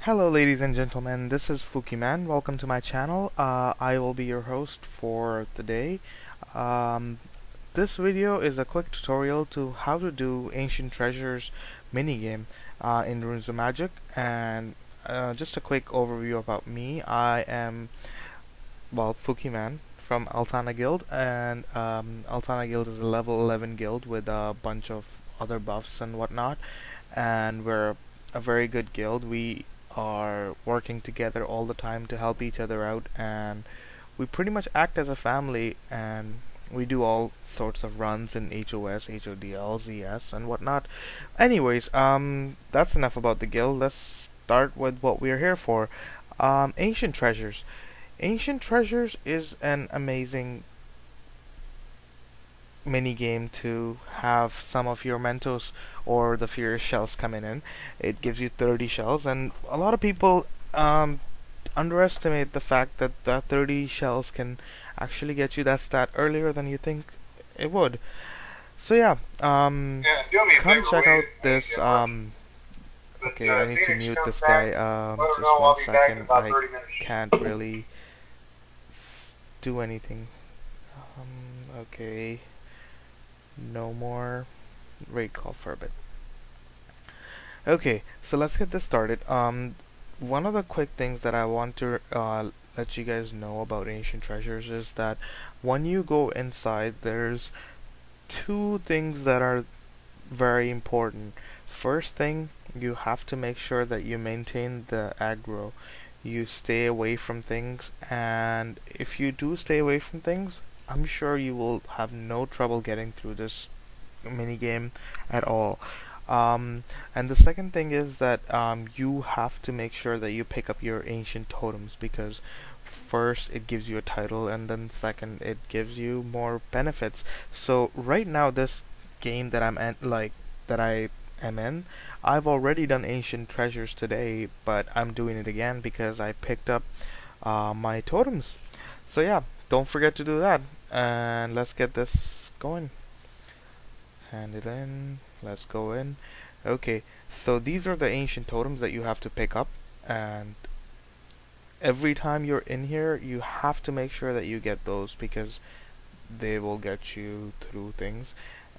Hello ladies and gentlemen, this is Fookieman. Welcome to my channel. I will be your host for the day. Um, this video is a quick tutorial to how to do Ancient Treasures minigame in Runes of Magic, and just a quick overview about me. I am, well, Fookieman from Altana Guild, and Altana Guild is a level 11 guild with a bunch of other buffs and whatnot, and we're a very good guild. We are working together all the time to help each other out, and we pretty much act as a family, and we do all sorts of runs in HOS, HODL, ZS, and whatnot. Anyways, that's enough about the guild. Let's start with what we're here for. Ancient Treasures. Ancient Treasures is an amazing mini game to have some of your Mentos or the Furious shells coming in. It gives you 30 shells, and a lot of people underestimate the fact that that 30 shells can actually get you that stat earlier than you think it would. So yeah, Yeah, do me a come favor, check out Wade. this. Okay, I need to Phoenix mute comes this back. guy. Let her Just know one I'll be back in second. about I 30 minutes. can't really do anything. Okay, no more raid call for a bit. Okay, so let's get this started. One of the quick things that I want to let you guys know about Ancient Treasures is that when you go inside, there's two things that are very important. First thing, you have to make sure that you maintain the aggro. You stay away from things, and if you do stay away from things, I'm sure you will have no trouble getting through this mini game at all. And the second thing is that you have to make sure that you pick up your ancient totems, because first it gives you a title, and then second it gives you more benefits. So right now, this game that I am in, I've already done ancient treasures today, but I'm doing it again because I picked up my totems. So yeah, don't forget to do that, and let's get this going. Hand it in. Let's go in. Okay, so these are the ancient totems that you have to pick up, and every time you're in here, you have to make sure that you get those because they will get you through things.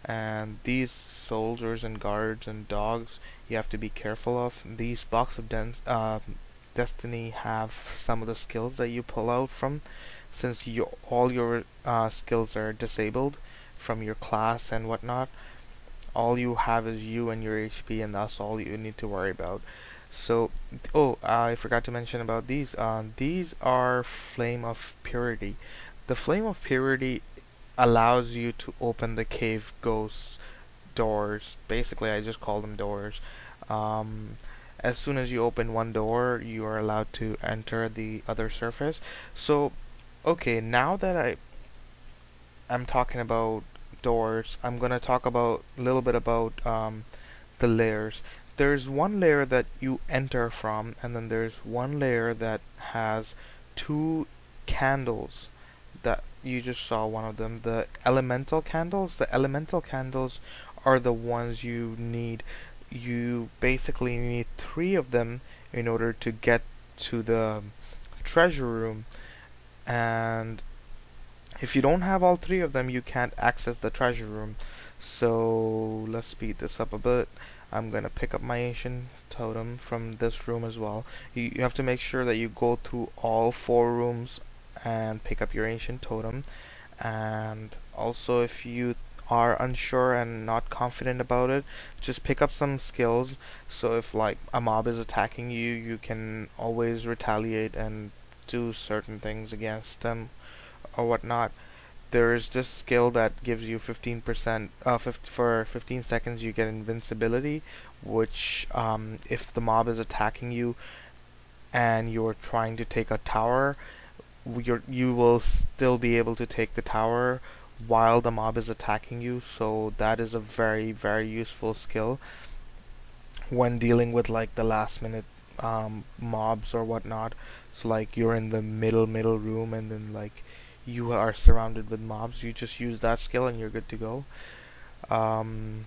And these soldiers and guards and dogs, you have to be careful of. These blocks of destiny have some of the skills that you pull out from, since all your skills are disabled from your class and whatnot. All you have is you and your HP, and that's all you need to worry about. So, oh, I forgot to mention about these. These are Flame of Purity. The Flame of Purity allows you to open the cave ghosts doors. Basically, I just call them doors. Um, as soon as you open one door, you are allowed to enter the other surface. So, okay, now that I'm talking about doors, I'm gonna talk about a little bit about the layers. There's one layer that you enter from, and then there's one layer that has two candles that you just saw one of them. The elemental candles. The elemental candles are the ones you need. You basically need three of them in order to get to the treasure room, and if you don't have all three of them, you can't access the treasure room. So let's speed this up a bit. I'm gonna pick up my ancient totem from this room as well. You have to make sure that you go through all four rooms and pick up your ancient totem. And also, if you are unsure and not confident about it, just pick up some skills. So if like a mob is attacking you, you can always retaliate and do certain things against them or whatnot. There is this skill that gives you 15%, for 15 seconds you get invincibility, which if the mob is attacking you and you're trying to take a tower, you will still be able to take the tower while the mob is attacking you. So that is a very, very useful skill when dealing with like the last minute mobs or whatnot. So like you're in the middle room, and then like you are surrounded with mobs, you just use that skill and you're good to go. Um,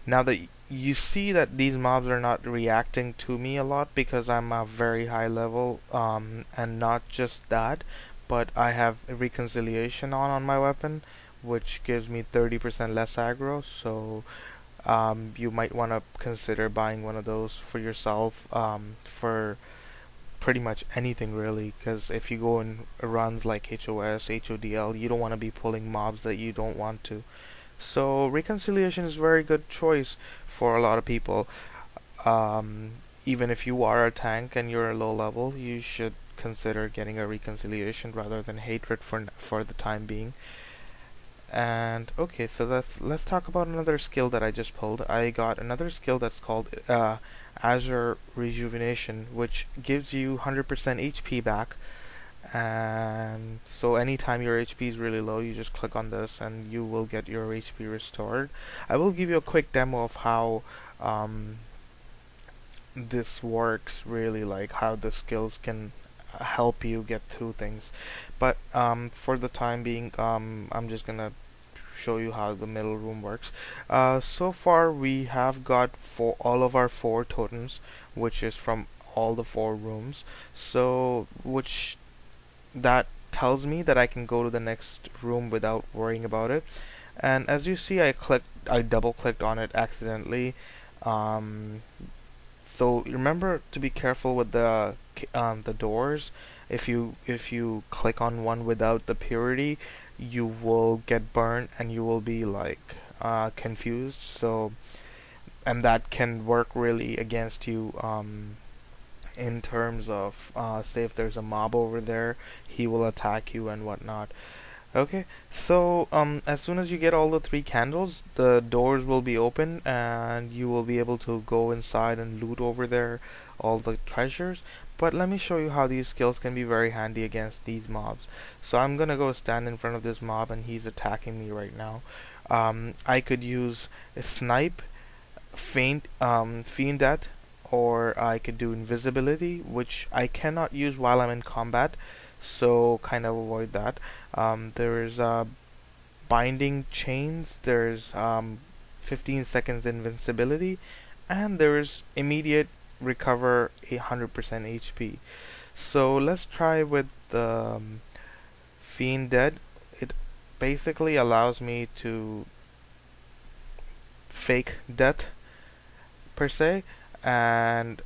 Now that you see that these mobs are not reacting to me a lot because I'm a very high level, and not just that, but I have reconciliation on my weapon, which gives me 30% less aggro. So you might want to consider buying one of those for yourself, for pretty much anything really, because if you go in runs like HOS, HODL, you don't want to be pulling mobs that you don't want to. So reconciliation is a very good choice for a lot of people. Um, Even if you are a tank and you're a low level, you should consider getting a reconciliation rather than hatred for the time being. And okay, so let's talk about another skill that I just pulled. I got another skill that's called Azure Rejuvenation, which gives you 100% HP back. And so anytime your HP is really low, you just click on this and you will get your HP restored. I will give you a quick demo of how this works, really, like how the skills can help you get through things. But for the time being, I'm just gonna show you how the middle room works. So far we have got for all of our 4 totems, which is from all the 4 rooms. So which that tells me that I can go to the next room without worrying about it. And as you see, I double clicked on it accidentally. Um, so remember to be careful with the doors. If you click on one without the purity, you will get burnt and you will be like confused. So, and that can work really against you. In terms of say if there's a mob over there, he will attack you and whatnot. Okay, so as soon as you get all the 3 candles, the doors will be open and you will be able to go inside and loot over there all the treasures. But let me show you how these skills can be very handy against these mobs. So I'm gonna go stand in front of this mob and he's attacking me right now. I could use a snipe, fiend death, or I could do invisibility, which I cannot use while I'm in combat, so kind of avoid that. There's binding chains, there's 15 seconds invincibility, and there's immediate recover 100% HP. So let's try with the Fiend Dead. It basically allows me to fake death per se, and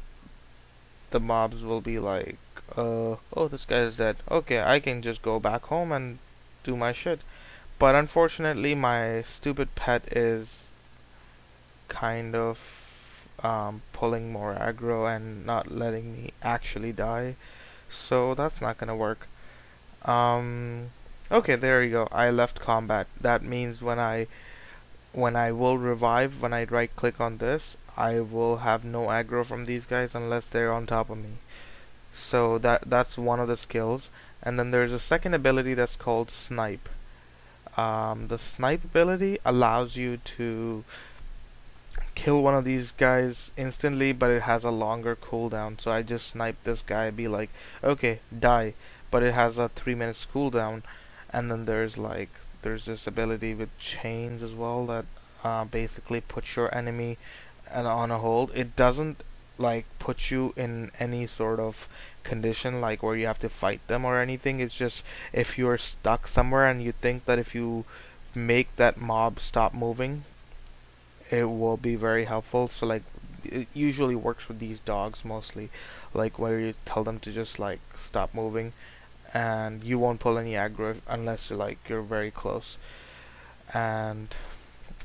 the mobs will be like, oh, this guy is dead. Okay, I can just go back home and do my shit. But unfortunately, my stupid pet is kind of pulling more aggro and not letting me actually die. So that's not gonna work. Okay, there you go. I left combat. That means when I will revive, when I right click on this, I will have no aggro from these guys unless they're on top of me. So that's one of the skills. And then there's a second ability that's called Snipe. The Snipe ability allows you to kill one of these guys instantly, but it has a longer cooldown. So I just snipe this guy, be like, okay, die. But it has a 3 minutes cooldown. And then there's this ability with chains as well that basically puts your enemy on a hold. It doesn't like put you in any sort of condition like where you have to fight them or anything. It's just if you're stuck somewhere and you think that if you make that mob stop moving, it will be very helpful. So like it usually works with these dogs mostly, like where you tell them to just like stop moving, and you won't pull any aggro unless you're very close. And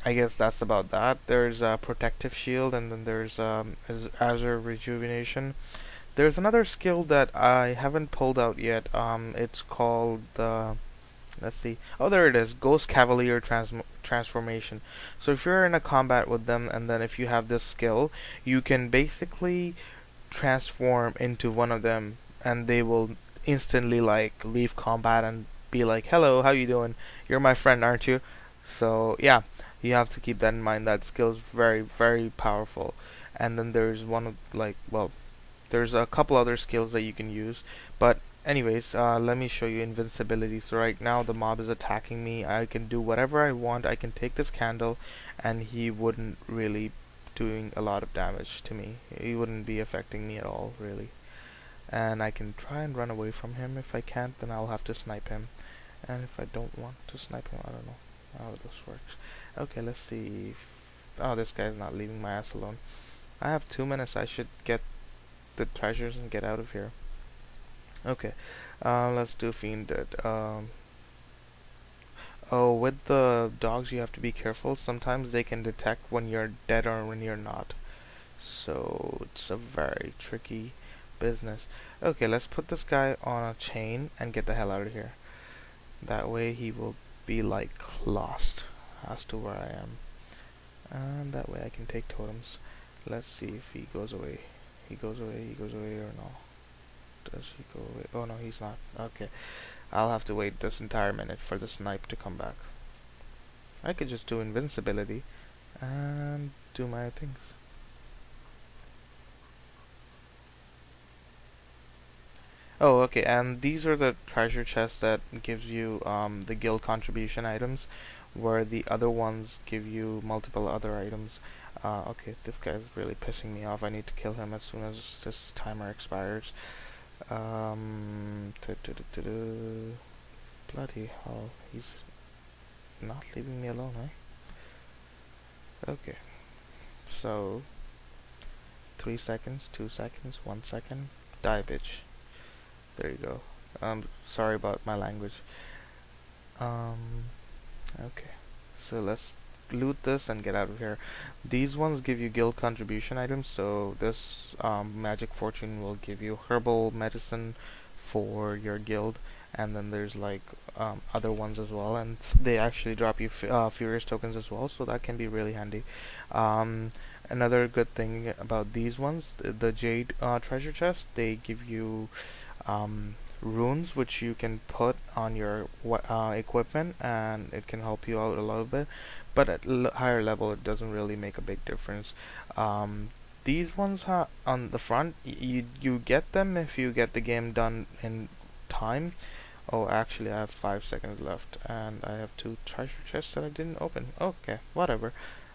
I guess that's about that. There's a protective shield, and then there's Azure Rejuvenation. There's another skill that I haven't pulled out yet. It's called let's see. Oh, there it is. Ghost Cavalier Transformation. So if you're in a combat with them, and then if you have this skill, you can basically transform into one of them, and they will instantly like leave combat and be like, "Hello, how you doing? You're my friend, aren't you?" So yeah, you have to keep that in mind. That skill is very, very powerful. And then there's one of there's a couple other skills that you can use, but Anyways, let me show you invincibility. So right now the mob is attacking me. I can do whatever I want. I can take this candle and he wouldn't really doing a lot of damage to me. He wouldn't be affecting me at all, really. And I can try and run away from him. If I can't, then I'll have to snipe him. And if I don't want to snipe him, I don't know how this works. Okay, let's see. Oh, this guy's not leaving my ass alone. I have 2 minutes. I should get the treasures and get out of here. Okay, let's do Fiended. Oh, with the dogs you have to be careful. Sometimes they can detect when you're dead or when you're not. So it's a very tricky business. Okay, let's put this guy on a chain and get the hell out of here. That way he will be like lost as to where I am. And that way I can take totems. Let's see if he goes away. He goes away or no. Does he go away? Oh no, he's not. Okay. I'll have to wait this entire minute for the snipe to come back. I could just do invincibility and do my things. Oh, okay, and these are the treasure chests that gives you the guild contribution items, where the other ones give you multiple other items. Okay, this guy's really pissing me off. I need to kill him as soon as this timer expires. Bloody hell, he's not leaving me alone, eh? Okay, so 3 seconds, 2 seconds, 1 second, die bitch. There you go. Sorry about my language. Okay, so let's loot this and get out of here. These ones give you guild contribution items, so this magic fortune will give you herbal medicine for your guild, and then there's like other ones as well, and they actually drop you furious tokens as well, so that can be really handy. Another good thing about these ones, the jade treasure chest, they give you runes which you can put on your equipment, and it can help you out a little bit, but at higher level it doesn't really make a big difference. These ones on the front, you get them if you get the game done in time. Oh, actually I have 5 seconds left and I have 2 treasure chests that I didn't open. Okay, whatever,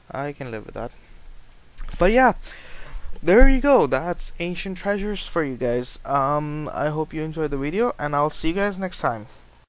I can live with that. But yeah, there you go. That's ancient treasures for you guys. I hope you enjoyed the video, and I'll see you guys next time.